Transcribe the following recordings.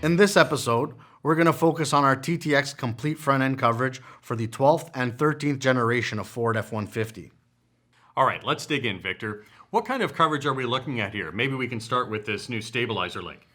In this episode, we're going to focus on our TTX complete front end coverage for the 12th and 13th generation of Ford F-150. All right, let's dig in, Victor. What kind of coverage are we looking at here? Maybe we can start with this new stabilizer link.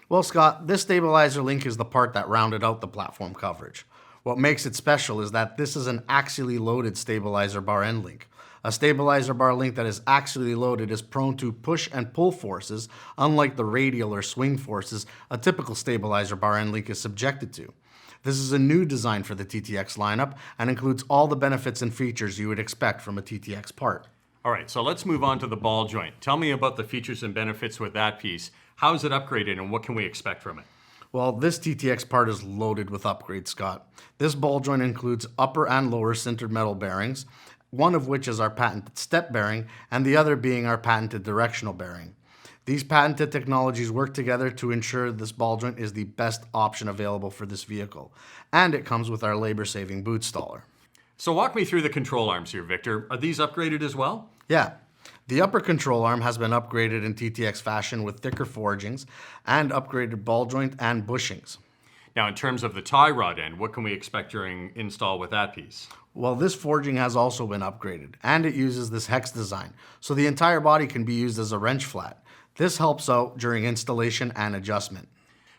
Well, Scott, this stabilizer link is the part that rounded out the platform coverage. What makes it special is that this is an axially loaded stabilizer bar end link. A stabilizer bar link that is axially loaded is prone to push and pull forces, unlike the radial or swing forces a typical stabilizer bar end link is subjected to. This is a new design for the TTX lineup and includes all the benefits and features you would expect from a TTX part. All right, so let's move on to the ball joint. Tell me about the features and benefits with that piece. How is it upgraded and what can we expect from it? Well, this TTX part is loaded with upgrades, Scott. This ball joint includes upper and lower sintered metal bearings, one of which is our patented step bearing and the other being our patented directional bearing. These patented technologies work together to ensure this ball joint is the best option available for this vehicle, and it comes with our labor-saving boot staller. So walk me through the control arms here, Victor. Are these upgraded as well? Yeah. The upper control arm has been upgraded in TTX fashion with thicker forgings and upgraded ball joint and bushings. Now, in terms of the tie rod end, what can we expect during install with that piece? Well, this forging has also been upgraded, and it uses this hex design, so the entire body can be used as a wrench flat. This helps out during installation and adjustment.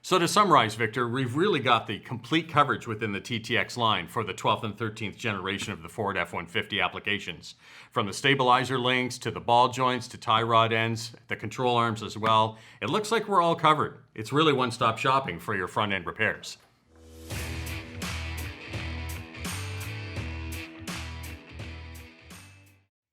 So to summarize, Victor, we've really got the complete coverage within the TTX line for the 12th and 13th generation of the Ford F-150 applications. From the stabilizer links to the ball joints to tie rod ends, the control arms as well. It looks like we're all covered. It's really one-stop shopping for your front end repairs.